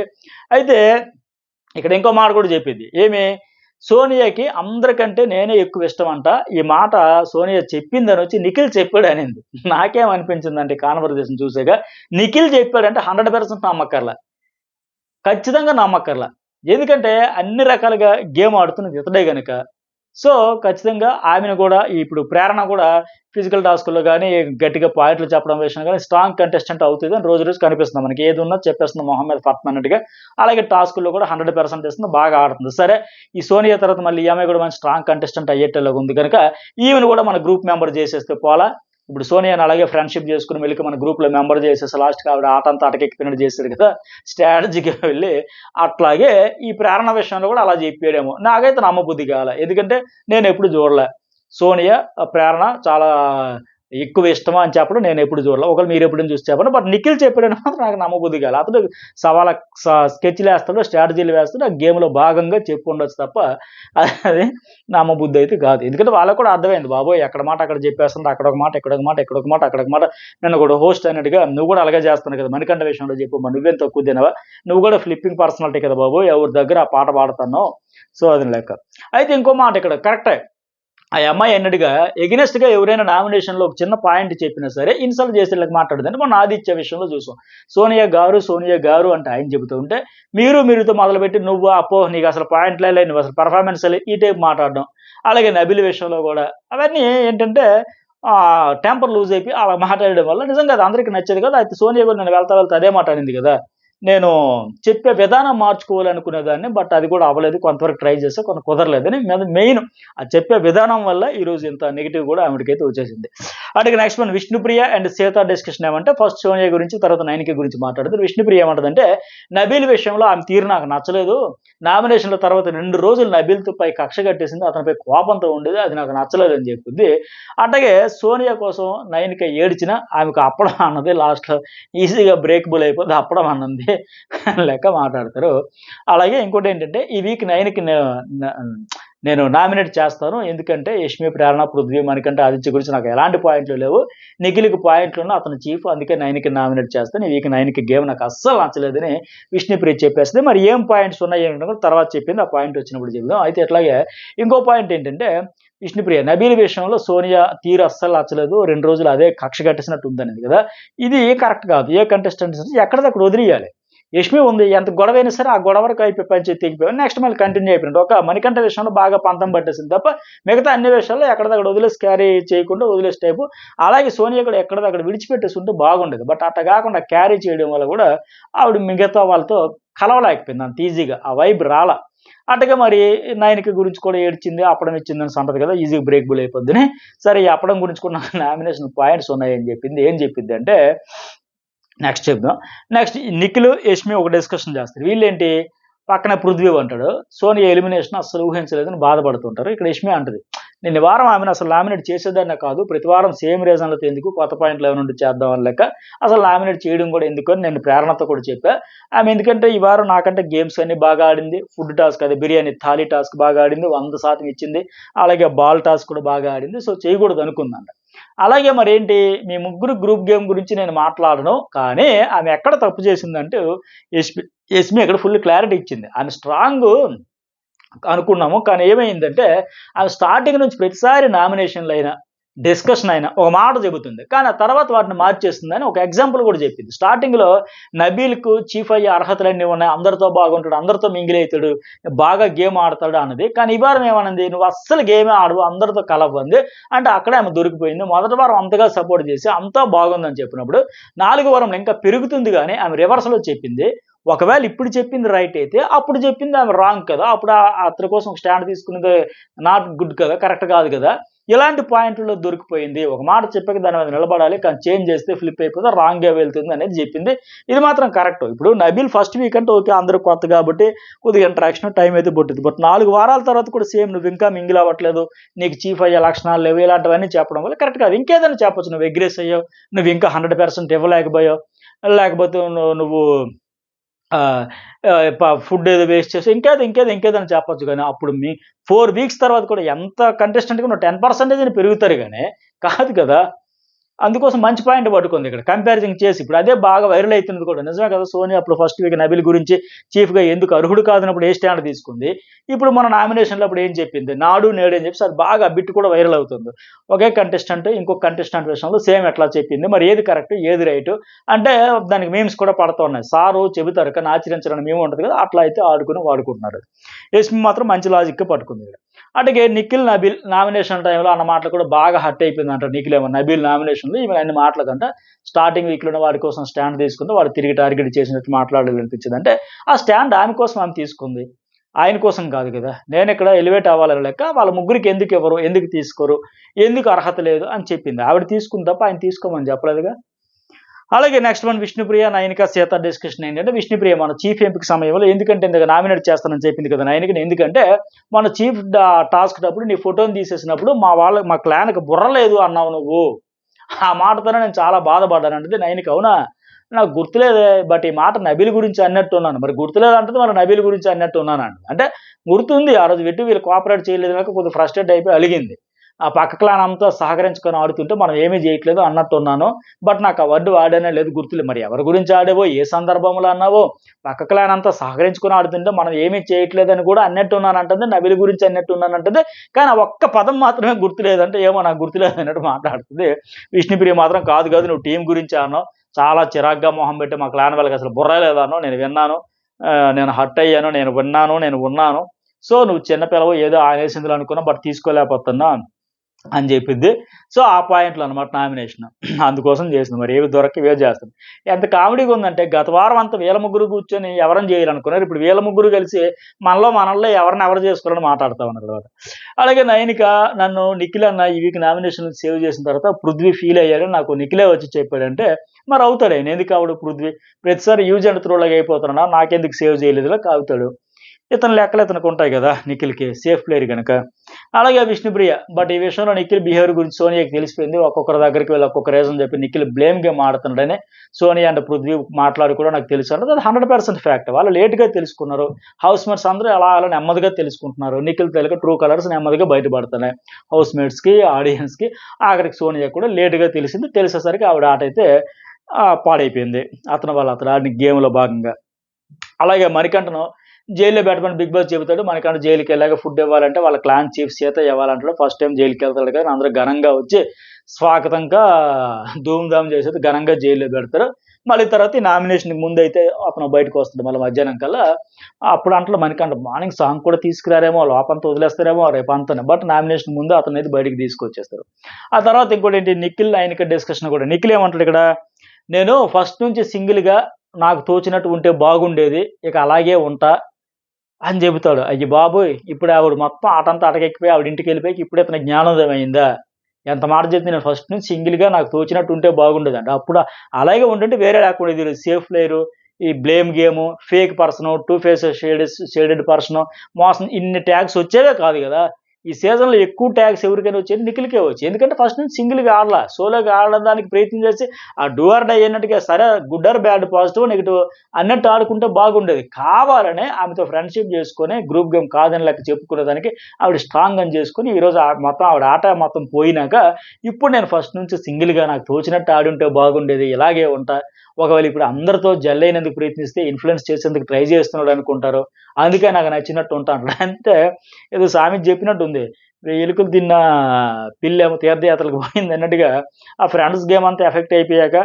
అయితే ఇక్కడ ఇంకో మాట కూడా చెప్పింది, ఏమి సోనియాకి అందరికంటే నేనే ఎక్కువ ఇష్టం అంట. ఈ మాట సోనియా చెప్పిందని వచ్చి నిఖిల్ చెప్పాడు అనింది. నాకేమనిపించిందంటే కాన్వర్జేషన్ చూసాక, నిఖిల్ చెప్పాడంటే 100% నమ్మక్కర్లా, ఖచ్చితంగా నమ్మక్కర్లా. ఎందుకంటే అన్ని రకాలుగా గేమ్ ఆడుతున్నది ఇతడే గనుక. సో ఖచ్చితంగా ఆమెను కూడా ఇప్పుడు ప్రేరణ కూడా ఫిజికల్ టాస్క్‌లో గాని, గట్టిగా పాయింట్లు చెప్పడం విషయంలో గాని స్ట్రాంగ్ కంటెస్టెంట్ అవుతదని రోజు రోజు కనిపిస్తుంది మనకి. ఏది ఉన్నా చెప్పేస్తుంది మొహం మీద ఫట్ అన్నట్టుగా. అలాగే టాస్కుల్లో కూడా 100% ఇస్తుంది, బాగా ఆడుతుంది. సరే ఈ సోనియా తర్వాత మళ్ళీ ఈ అమ్మాయి కూడా మంచి స్ట్రాంగ్ కంటెస్టెంట్ అయ్యేటలాగా ఉంది కనుక ఈమెను కూడా మన గ్రూప్ మెంబర్ చేసేస్తే పోలా. ఇప్పుడు సోనియాని అలాగే ఫ్రెండ్‌షిప్ చేసుకొని మెల్లిక మన గ్రూప్‌లో మెంబర్ చేసేసి లాస్ట్‌కి ఆవిడ ఆటంతా అటకెక్కిపోయినట్టు చేసాడు కదా. స్ట్రాటజీగా వెళ్ళి అట్లాగే ఈ ప్రేరణ విషయంలో కూడా అలా చెప్పాడేమో. నాకైతే నమ్మబుద్ధి కాలే. ఎందుకంటే నేనెప్పుడు చూడలే. సోనియా, ప్రేరణ చాలా ఎక్కువ ఇష్టమా అని చెప్పడం నేనెప్పుడు చూడలే. ఒకవేళ మీరెప్పుడైనా చూసి చెప్పండి. బట్ నిఖిల్ చెప్పాడని మాత్రం నాకు నమ్మబుద్ధి కాలే. అతడు సవాళ్ళ స్కెచ్‌లేస్తాడు, స్ట్రాటజీలు వేస్తాడు. ఆ గేమ్‌లో భాగంగా చెప్పుండొచ్చు తప్ప అది నమ్మబుద్ధి అయితే కాదు. ఎందుకంటే వాళ్ళకి కూడా అర్థమైంది, బాబోయ్ ఎక్కడ మాట అక్కడ చెప్పేస్తుంది. అక్కడొక మాట, ఇక్కడొక మాట, ఇక్కడొక మాట, అక్కడొక మాట. నిన్న కూడా హోస్ట్ అన్నట్టుగా నువ్వు కూడా అలాగే చేస్తున్నావు కదా, మణికంఠ విషయంలో చెప్పు, మరి నువ్వేం తక్కువ తినవా? నువ్వు కూడా ఫ్లిప్పింగ్ పర్సనాలిటీ కదా బాబు, ఎవరి దగ్గర ఆ పాట పాడుతున్నావు. సో అది లెక్క. అయితే ఇంకో మాట ఇక్కడ కరెక్టే. ఆ అమ్మాయి అన్నట్టుగా ఎగనెస్ట్‌గా ఎవరైనా నామినేషన్‌లో ఒక చిన్న పాయింట్ చెప్పినా సరే ఇన్సల్ట్ చేసేలాగా మాట్లాడదంటే మొన్న ఆదిత్య విషయంలో చూసాం. సోనియా గారు అంటే ఆయన చెబుతూ ఉంటే, మీరుతో మొదలుపెట్టి నువ్వు అప్పో నీకు అసలు పాయింట్లే లేవు, నువ్వు అసలు పెర్ఫార్మెన్స్ లేదు, ఈ టైప్ మాట్లాడడం. అలాగే నబిల్ విషయంలో కూడా అవన్నీ ఏంటంటే టెంపర్ లూజ్ అయిపోయి అలా మాట్లాడడం వల్ల నిజంగా అది అందరికీ నచ్చేది కదా. అయితే సోనియా కూడా నేను వెళ్తా అదే మాట అనింది కదా, నేను చెప్పే విధానం మార్చుకోవాలనుకునేదాన్ని, బట్ అది కూడా అవ్వలేదు. కొంతవరకు ట్రై చేస్తే కొంత కుదరలేదని మెయిన్ ఆ చెప్పే విధానం వల్ల ఈరోజు ఇంత నెగిటివ్ కూడా ఆవిడకైతే వచ్చేసింది. అంటే next one Vishnupriya and Sita discussion ఏమంటే, ఫస్ట్ సోనియా గురించి, తర్వాత నైనిక గురించి మాట్లాడుతారు. విష్ణుప్రియ ఏమంటదంటే, నబీల్ విషయంలో ఆమె తీరు నాకు నచ్చలేదు. నామినేషన్ల తర్వాత 2 రోజులు నబీల్తో పై కక్ష కట్టేసింది, అతనిపై కోపంతో ఉండేది, అది నాకు నచ్చలేదు అని చెప్పింది. అట్లాగే సోనియా కోసం నైనిక ఏడ్చిన ఆమెకు అప్పడం అన్నది లాస్ట్లో ఈజీగా బ్రేకబుల్ అయిపోతుంది, అప్పడం అన్నది లెక్క మాట్లాడతారు. అలాగే ఇంకోటి ఏంటంటే, ఈ వీక్ 9కి నేను నామినేట్ చేస్తాను. ఎందుకంటే యష్మి, ప్రేరణ, పృథ్వీ, మణికంఠ, ఆదిత్య గురించి నాకు ఎలాంటి పాయింట్లు లేవు. నిఖిల్‌కి పాయింట్లు ఉన్న అతను చీఫ్, అందుకే 9కి నామినేట్ చేస్తాను. ఈ వీక్ 9కి గేమ్ నాకు అస్సలు నచ్చలేదని విష్ణుప్రియ చెప్పేస్తుంది. మరి ఏం పాయింట్స్ ఉన్నాయి ఏంటో కూడా తర్వాత చెప్పింది, ఆ పాయింట్ వచ్చినప్పుడు చెప్దాం. అయితే అట్లాగే ఇంకో పాయింట్ ఏంటంటే, విష్ణుప్రియ నబీల్ విషయంలో సోనియా తీరు అస్సలు నచ్చలేదు, 2 రోజులు అదే కక్ష కట్టేసినట్టు ఉందనేది కదా. ఇది కరెక్ట్ కాదు. ఏ కంటెస్టెంట్స్ ఎక్కడిదక్కడ వదిలేయాలి. యష్మి ఉంది, ఎంత గొడవ అయినా సరే ఆ గొడవ వరకు అయిపోయి పంచాయతీ తెగిపోయి నెక్స్ట్ మళ్ళీ కంటిన్యూ అయిపోయింది. ఒక మణికంఠ విషయంలో బాగా పంతం పట్టేసింది తప్ప మిగతా అన్ని విషయాల్లో ఎక్కడిదక్కడ వదిలేసి క్యారీ చేయకుండా వదిలేసి టైపు. అలాగే సోనియా కూడా ఎక్కడిదక్కడ విడిచిపెట్టేసి ఉంటే బాగుండేది. బట్ అట్లా కాకుండా క్యారీ చేయడం వల్ల కూడా ఆవిడ మిగతా వాళ్ళతో కలవలేకపోయింది అంత ఈజీగా, ఆ వైబ్ రాలా. అట్టగా మరి నైనిక గురించి కూడా ఏడ్చింది, అప్పడం ఇచ్చిందని సంటది కదా, ఈజీగా బ్రేక్బుల్ అయిపోద్దని. సరే ఈ అప్పడం గురించి కూడా నామినేషన్ పాయింట్స్ ఉన్నాయని చెప్పింది. ఏం చెప్పింది అంటే, నెక్స్ట్ చెప్దాం. నెక్స్ట్ నిఖిల్, యష్మి ఒక డిస్కషన్ చేస్తారు. వీళ్ళేంటి, పక్కన పృథ్వీ అంటాడు, సోనియా ఎలిమినేషన్ అస్సలు ఊహించలేదని బాధపడుతుంటారు. ఇక్కడ యష్మి అంటది, నేను ఈ వారం ఆమెను అసలు నామినేట్ చేసేదాన్ని కాదు, ప్రతి వారం సేమ్ రీజన్లతో ఎందుకు, కొత్త పాయింట్లు ఏమైనా ఉంటే చేద్దాం అని లెక్క అసలు నామినేట్ చేయడం కూడా ఎందుకు అని నేను ప్రేరణతో కూడా చెప్పా. ఆమె ఎందుకంటే ఈ వారం నాకంటే గేమ్స్ అన్ని బాగా ఆడింది, ఫుడ్ టాస్క్ అదే బిర్యానీ థాలీ టాస్క్ బాగా ఆడింది, 100% ఇచ్చింది, అలాగే బాల్ టాస్క్ కూడా బాగా ఆడింది, సో చేయకూడదు అనుకుందంట. అలాగే మరేంటి, మీ ముగ్గురు గ్రూప్ గేమ్ గురించి నేను మాట్లాడను, కానీ ఆమె ఎక్కడ తప్పు చేసిందంటే యష్మి యష్మి అక్కడ ఫుల్ క్లారిటీ ఇచ్చింది. ఆమె స్ట్రాంగ్ అనుకున్నాము, కానీ ఏమైందంటే ఆమె స్టార్టింగ్ నుంచి ప్రతిసారి నామినేషన్లు అయినా డిస్కషన్ అయినా ఒక మాట చెబుతుంది, కానీ ఆ తర్వాత వాటిని మార్చేస్తుందని ఒక ఎగ్జాంపుల్ కూడా చెప్పింది. స్టార్టింగ్లో నబీల్కు చీఫ్ అయ్యే అర్హతలన్నీ ఉన్నాయి, అందరితో బాగుంటాడు, అందరితో మింగిల్ అవుతాడు, బాగా గేమ్ ఆడతాడు అన్నది. కానీ ఈ వారం ఏమన్నది, నువ్వు అస్సలు గేమే ఆడవు, అందరితో కలవంది అంటే అక్కడే ఆమె దొరికిపోయింది. మొదటి వారం అంతగా సపోర్ట్ చేసి అంతా బాగుందని చెప్పినప్పుడు 4వ వారంలో ఇంకా పెరుగుతుంది, కానీ ఆమె రివర్స్లో చెప్పింది. ఒకవేళ ఇప్పుడు చెప్పింది రైట్ అయితే అప్పుడు చెప్పింది ఆమె రాంగ్ కదా, అప్పుడు అతని కోసం స్టాండ్ తీసుకున్నది నాట్ గుడ్ కదా, కరెక్ట్ కాదు కదా. ఇలాంటి పాయింట్లో దొరికిపోయింది. ఒక మాట చెప్పాక దాని మీద నిలబడాలి, కానీ చేంజ్ చేస్తే ఫ్లిప్ అయిపోతే రాంగ్గా వెళ్తుంది అనేది చెప్పింది. ఇది మాత్రం కరెక్ట్. ఇప్పుడు నబీల్ ఫస్ట్ వీక్ అంటే ఓకే, అందరూ కొత్త కాబట్టి కొద్దిగా ఇంటరాక్షన్ టైం అయితే పుట్టింది, బట్ 4 వారాల తర్వాత కూడా సేమ్ నువ్వు ఇంకా మింగిల్ అవ్వట్లేదు, నీకు చీఫ్ అయ్యే లక్షణాలు లేవు, ఇలాంటివన్నీ చెప్పడం వల్ల కరెక్ట్ కాదు. ఇంకేదైనా చెప్పొచ్చు, నువ్వు ఎగ్రెస్ అయ్యావు, నువ్వు ఇంకా 100% ఇవ్వలేకపోయావు, లేకపోతే నువ్వు ఫుడ్ ఏదో వేస్ట్ చేసి ఇంకేదని చెప్పొచ్చు, కానీ అప్పుడు మీ 4 వీక్స్ తర్వాత కూడా ఎంత కంటెస్టెంట్గా నువ్వు 10% పెరుగుతారు, కానీ కాదు కదా. అందుకోసం మంచి పాయింట్ పట్టుకుంది ఇక్కడ కంపారిజన్ చేసి. ఇప్పుడు అదే బాగా వైరల్ అవుతున్నది కూడా, నిజమే కదా. సోనియా అప్పుడు ఫస్ట్ వీక్ నబీల్ గురించి చీఫ్గా ఎందుకు అర్హుడు కాదన్నప్పుడు ఏ స్టాండ్ తీసుకుంది, ఇప్పుడు మన నామినేషన్లో అప్పుడు ఏం చెప్పింది, నాడు నేడు అని చెప్పి అది బాగా బిట్ కూడా వైరల్ అవుతుంది. ఒకే కంటెస్టెంట్ ఇంకొక కంటెస్టెంట్ విషయంలో సేమ్ ఎట్లా చెప్పింది, మరి ఏది కరెక్ట్ ఏది రైట్ అంటే దానికి మీమ్స్ కూడా పడుతూ ఉన్నాయి. సారు చెబుతారు కానీ ఆచరించడానికి మేము ఉంటుంది కదా, అట్లా అయితే ఆడుకుని వాడుకుంటున్నారు. యష్మి మాత్రం మంచి లాజిక్గా పట్టుకుంది ఇక్కడ. అటుగే నిఖిల్ నబీల్ నామినేషన్ టైంలో అన్న మాటలు కూడా బాగా హర్ట్ అయిపోయింది అంటారు. నిఖిల్ ఏమో నబీల్ నామినేషన్లో ఈమె అన్ని మాటలకంట స్టార్టింగ్ వీక్లోనే వాడి కోసం స్టాండ్ తీసుకుంది, వాడు తిరిగి టార్గెట్ చేసినట్టు మాట్లాడాలనిపించింది. అంటే ఆ స్టాండ్ ఆమె కోసం ఆమె తీసుకుంది, ఆయన కోసం కాదు కదా. నేను ఇక్కడ ఎలివేట్ అవ్వాలని లెక్క వాళ్ళ ముగ్గురికి ఎందుకు ఎవరు, ఎందుకు తీసుకోరు, ఎందుకు అర్హత లేదు అని చెప్పింది. ఆవిడ తీసుకుంది తప్ప ఆయన తీసుకోమని చెప్పలేదుగా. అలాగే next one Vishnupriya Nayanika Sita discussion ఏంటంటే, విష్ణుప్రియ మన చీఫ్ ఎంపిక సమయంలో ఎందుకంటే ఇందుకు నామినేట్ చేస్తానని చెప్పింది కదా నయనికని, ఎందుకంటే మన చీఫ్ టాస్క్ అప్పుడు నీ ఫోటోని తీసేసినప్పుడు మా క్లాన్కి బుర్ర లేదు అన్నావు నువ్వు, ఆ మాటతోనే నేను చాలా బాధపడ్డాను అంటే నయనిక. అవునా, నాకు గుర్తులేదే, బట్ ఈ మాట నబీల్ గురించి అన్నట్టు ఉన్నాను. మరి గుర్తులేదు అంటే మరి నబీల్ గురించి అన్నట్టు ఉన్నాను అంటే గుర్తుంది, ఆ రోజు పెట్టి వీళ్ళు కోఆపరేట్ చేయలేదు కనుక కొద్దిగా ఫ్రస్ట్రేట్ అయిపోయి అలిగింది. ఆ పక్క క్లాన్ అంతా సహకరించుకొని ఆడుతుంటే మనం ఏమీ చేయట్లేదు అన్నట్టున్నాను, బట్ నాకు ఆ వర్డ్ వాడానే లేదు, గుర్తులేదు. మరి ఎవరి గురించి ఆడేవో, ఏ సందర్భంలో అన్నావో, పక్క క్లాన్ అంతా సహకరించుకొని ఆడుతుంటే మనం ఏమీ చేయట్లేదని కూడా అన్నట్టున్నానంటుంది, నబిల్ గురించి అన్నట్టున్నానంటుంది, కానీ ఆ ఒక్క పదం మాత్రమే గుర్తులేదంటే ఏమో నాకు గుర్తులేదు అన్నట్టు మాట్లాడుతుంది. విష్ణుప్రియ మాత్రం కాదు నువ్వు టీం గురించి అన్నావు, చాలా చిరాగ్గా మొహం పెట్టి మా క్లాన్ వాళ్ళకి అసలు బుర్ర లేదనో, నేను విన్నాను, నేను హర్ట్ అయ్యాను, నేను విన్నాను, నేను ఉన్నాను, సో నువ్వు చిన్నపిల్లవు ఏదో ఆనేసిందులు అనుకున్నా బట్ తీసుకోలేకపోతున్నా అని చెప్పింది. సో ఆ పాయింట్లు అనమాట నామినేషన్. అందుకోసం చేసింది. మరి ఏవి దొరక్క ఇవే చేస్తుంది. ఎంత కామెడీగా ఉందంటే, గత వారం అంతా వీళ్ళ ముగ్గురు కూర్చొని ఎవరిని చేయాలనుకున్నారు, ఇప్పుడు వీళ్ళ ముగ్గురు కలిసి మనల్లో ఎవరు చేసుకోవాలని మాట్లాడుతూ ఉన్నారు తర్వాత. అలాగే నయనిక నన్ను నిఖిల్ అన్న ఈ వీక్ నామినేషన్ సేవ్ చేసిన తర్వాత పృథ్వీ ఫీల్ అయ్యాడు, నాకు నిఖిలే వచ్చి చెప్పాడంటే మరి అవుతాడు ఆయన, ఎందుకు ఆవిడ పృథ్వీ ప్రతిసారి యూజ్ అండ్ త్రోలాగా అయిపోతున్నా, నాకెందుకు సేవ్ చేయలేదులా కావుతాడు. ఇతను లెక్కలు ఇతనికి ఉంటాయి కదా నిఖిల్కి, సేఫ్ ప్లేయర్ కనుక. అలాగే విష్ణుప్రియ, బట్ ఈ విషయంలో నిఖిల్ బిహేవియర్ గురించి సోనియాకి తెలిసిపోయింది. ఒక్కొక్కరి దగ్గరికి వెళ్ళి ఒక్కొక్క రీజన్ చెప్పి నిఖిల్ బ్లేమ్ గేమ్ ఆడుతున్నాడని సోనియా అండ్ పృథ్వీ మాట్లాడి కూడా నాకు తెలుసు అంటే అది 100% ఫ్యాక్ట్. వాళ్ళు లేట్గా తెలుసుకున్నారు, హౌస్ మేట్స్ అందరూ అలా నెమ్మదిగా తెలుసుకుంటున్నారు. నిఖిల్ తెలుగు ట్రూ కలర్స్ నెమ్మదిగా బయటపడుతున్నాయి హౌస్ మేట్స్కి, ఆడియన్స్కి. ఆఖరికి సోనియా కూడా లేటుగా తెలిసింది, తెలిసేసరికి ఆవిడ ఆట అయితే పాడైపోయింది అతను ఆడిన గేమ్లో భాగంగా. అలాగే మణికంఠను జైల్లో పెట్టమని బిగ్ బాస్ చెబుతాడు. మనకంటే జైలుకి వెళ్ళాక ఫుడ్ ఇవ్వాలంటే వాళ్ళ క్లాన్ చీఫ్ సీత ఇవ్వాలంటాడు. ఫస్ట్ టైం జైలుకి వెళ్తాడు కానీ అందరూ ఘనంగా వచ్చి స్వాగతంగా ధూమ్ధామ్ చేసేది ఘనంగా జైల్లో పెడతారు. మళ్ళీ తర్వాత ఈ నామినేషన్కి ముందు అయితే అతను బయటకు వస్తాడు మళ్ళీ మధ్యాహ్నం కల్లా. అప్పుడు అంటే మనకంటే మార్నింగ్ సాంగ్ కూడా తీసుకురారేమో, లోపంతా వదిలేస్తారేమో రేపు అంతా, బట్ నామినేషన్ ముందు అతను అయితే బయటికి తీసుకొచ్చేస్తారు. ఆ తర్వాత ఇంకోటి ఏంటి, నిఖిల్ ఆయనకి డిస్కషన్ కూడా. నిఖిల్ ఏమంటాడు ఇక్కడ, నేను ఫస్ట్ నుంచి సింగిల్గా నాకు తోచినట్టు ఉంటే బాగుండేది, ఇక అలాగే ఉంటా అని చెబుతాడు. అయ్యి బాబోయ్, ఇప్పుడు ఆవిడ మొత్తం ఆటంతా అటకెక్కిపోయి ఆవిడ ఇంటికి వెళ్ళిపోయి ఇప్పుడు ఇతను జ్ఞానోదయం అయిందా, ఎంత మాట చెప్తే నేను ఫస్ట్ నుంచి సింగిల్గా నాకు తోచినట్టు ఉంటే బాగుండేదంట. అప్పుడు అలాగే ఉంటుంటే వేరే లేకుండా ఇది సేఫ్ ప్లేయరు, ఈ blame game, fake person, two face shaded person, మోసం, ఇన్ని ట్యాగ్స్ వచ్చేవే కాదు కదా. ఈ సీజన్లో ఎక్కువ ట్యాగ్స్ ఎవరికైనా వచ్చేది నిఖిల్కే వచ్చి, ఎందుకంటే ఫస్ట్ నుంచి సింగిల్గా ఆడలా, సోలోగా ఆడడానికి ప్రయత్నం చేసి ఆ డూ ఆర్ డై అన్నట్టుగా సరే good or bad positive negative అన్నట్టు ఆడుకుంటే బాగుండేది. కావాలనే ఆమెతో ఫ్రెండ్షిప్ చేసుకొని గ్రూప్ గేమ్ కాదని లెక్క చెప్పుకునేదానికి ఆవిడ స్ట్రాంగ్ అని చేసుకుని ఈరోజు మొత్తం ఆవిడ ఆట మొత్తం పోయినాక ఇప్పుడు నేను ఫస్ట్ నుంచి సింగిల్గా నాకు తోచినట్టు ఆడుంటే బాగుండేది, ఇలాగే ఉంటా, ఒకవేళ ఇప్పుడు అందరితో జల్ అయినందుకు ప్రయత్నిస్తే ఇన్ఫ్లుయెన్స్ చేసేందుకు ట్రై చేస్తున్నాడు అనుకుంటారు, అందుకే నాకు నచ్చినట్టు ఉంటాను అంటే ఏదో సామెత చెప్పినట్టు ఉంది. ఎలుకలు తిన్న పిల్లేమో తీర్థయాత్రలకు పోయింది అన్నట్టుగా ఆ ఫ్రెండ్స్ గేమ్ అంతా ఎఫెక్ట్ అయిపోయాక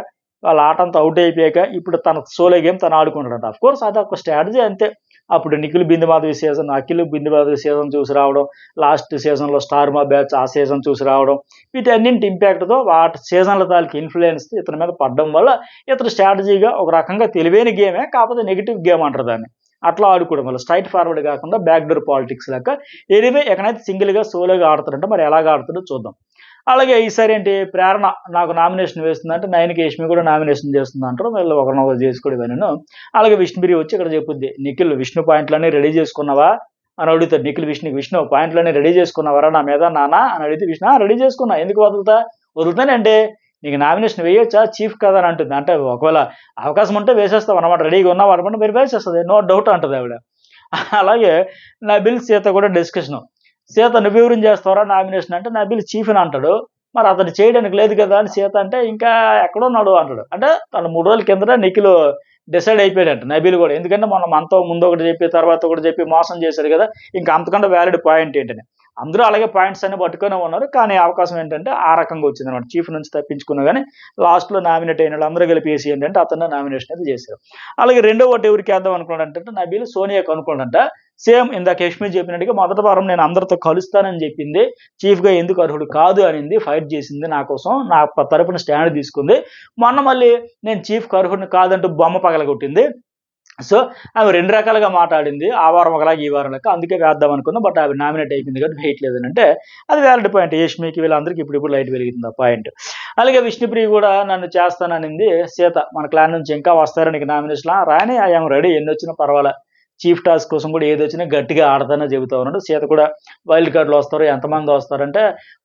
వాళ్ళ ఆట అంతా అవుట్ అయిపోయాక ఇప్పుడు తన సోలో గేమ్ తను ఆడుకుంటాడంట. అఫ్ కోర్స్ అదొక స్ట్రాటజీ అంతే. అప్పుడు నిఖిల్ బిందు మాధవి సీజన్, అఖిల్ బిందు మాధవి సీజన్ చూసి రావడం, లాస్ట్ సీజన్లో స్టార్ మా బ్యాచ్ ఆ సీజన్ చూసి రావడం, వీటన్నింటి ఇంపాక్ట్తో ఆ సీజన్ల తాలూకు ఇన్ఫ్లుయెన్స్ ఇతని మీద పడడం వల్ల ఇతను స్ట్రాటజీగా ఒక రకంగా తెలివైన గేమే, కాకపోతే నెగిటివ్ గేమ్ అంటారు దాన్ని, అట్లా ఆడుకోవడం వల్ల స్ట్రైట్ ఫార్వర్డ్ కాకుండా బ్యాక్ డోర్ పాలిటిక్స్ లెక్క. ఎనివే ఎక్కడైతే సింగిల్గా సోలోగా ఆడుతాడంటే మరి ఎలాగ ఆడుతాడో చూద్దాం. అలాగే ఈసారి ఏంటి ప్రేరణ నాకు నామినేషన్ వేస్తుందంటే నయనకి యష్మి కూడా నామినేషన్ చేస్తుంది అంటారు, వీళ్ళు ఒకరినొకరు చేసుకోవడం నేను. అలాగే విష్ణుప్రియ వచ్చి ఇక్కడ చెప్పుద్ది, నిఖిల్ విష్ణు పాయింట్లన్నీ రెడీ చేసుకున్నావా అని అడుగుతాడు. నిఖిల్ విష్ణు పాయింట్లన్నీ రెడీ చేసుకున్నావరా నా మీద నాన్న అని అడిగితే విష్ణు రెడీ చేసుకున్నా, ఎందుకు వదులుతానంటే నీకు నామినేషన్ వేయొచ్చా చీఫ్ కదా అని అంటుంది. అంటే ఒకవేళ అవకాశం ఉంటే వేసేస్తావు అనమాట, రెడీగా ఉన్నావు అనమాట, మీరు వేసేస్తుంది, నో డౌట్ అంటుంది ఆవిడ. అలాగే నబిల్ సీత కూడా డిస్కషన్, సీత నువ్వెవరిని చేస్తావరా నామినేషన్ అంటే నబిల్ చీఫ్ అని అంటాడు, మరి అతను చేయడానికి లేదు కదా అని సీత అంటే ఇంకా ఎక్కడున్నాడు అంటాడు. అంటే తను 3 రోజుల కిందట నిఖిల్ డిసైడ్ అయిపోయాడంట నబిల్ కూడా, ఎందుకంటే మనం మనతో ముందు ఒకటి చెప్పి తర్వాత ఒకటి చెప్పి మోసం చేశాడు కదా, ఇంకా అంతకంటే వ్యాలిడ్ పాయింట్ ఏంటని అందరూ అలాగే పాయింట్స్ అన్ని పట్టుకునే ఉన్నారు. కానీ అవకాశం ఏంటంటే ఆ రకంగా వచ్చింది అనమాట, చీఫ్ నుంచి తప్పించుకున్నా కానీ లాస్ట్లో నామినేట్ అయిన వాళ్ళు అందరూ కలిపి వేసి ఏంటంటే అతను నామినేషన్ అయితే చేశారు. అలాగే రెండో ఓటు ఎవరికి వేద్దాం అనుకున్నాడంటే నబీల్ సోనియాకు అనుకోండంట. సేమ్ ఇందాక యష్మి చెప్పినట్టుగా మొదటి వారం నేను అందరితో కలుస్తానని చెప్పింది, చీఫ్గా ఎందుకు అర్హుడు కాదు అనింది, ఫైట్ చేసింది నా కోసం, నా తరపున స్టాండ్ తీసుకుంది. మొన్న మళ్ళీ నేను చీఫ్కి అర్హుడిని కాదంటూ బొమ్మ పగలగొట్టింది. సో ఆమె 2 రకాలుగా మాట్లాడింది, ఆ వారం ఒకలాగా ఈ వారం లెక్క, అందుకే వేద్దాం అనుకున్నా. బట్ ఆమె నామినేట్ అయిపోయింది కాబట్టి వేయట్లేదని అంటే అది వ్యాలిడ్ పాయింట్. యష్మికి వీళ్ళందరికీ ఇప్పుడు లైట్ వెలుగుతుంది ఆ పాయింట్. అలాగే విష్ణుప్రియ కూడా నన్ను చేస్తాననింది సీత, మన క్లాన్ నుంచి ఇంకా వస్తారని నీకు నామినేషన్ రాని ఐఎమ్ రెడీ, ఎన్ని వచ్చినా పర్వాలే, చీఫ్ టాస్క్ కోసం కూడా ఏది వచ్చినా గట్టిగా ఆడతానని చెబుతా ఉన్నాడు. సీత కూడా వైల్డ్ కార్డులు వస్తారు, ఎంతమంది వస్తారంటే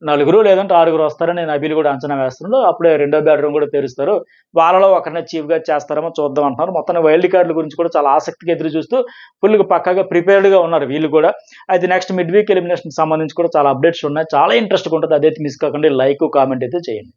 4 లేదంటే 6 వస్తారని నబీల్ కూడా అంచనా వేస్తున్నాడు. అప్పుడే రెండో బెడ్రూమ్ కూడా తెరుస్తారు, వాళ్ళలో ఒకరినే చీఫ్గా చేస్తారేమో చూద్దాం అంటున్నారు. మొత్తం వైల్డ్ కార్డుల గురించి కూడా చాలా ఆసక్తిగా ఎదురు చూస్తూ ఫుల్గా పక్కాగా ప్రిపేర్డ్గా ఉన్నారు వీళ్ళు కూడా. అయితే నెక్స్ట్ మిడ్ వీక్ ఎలిమినేషన్ సంబంధించి కూడా చాలా అప్డేట్స్ ఉన్నాయి, చాలా ఇంట్రెస్ట్గా ఉంటుంది, అదైతే మిస్ కాకుండా లైక్ కామెంట్ అయితే చేయండి.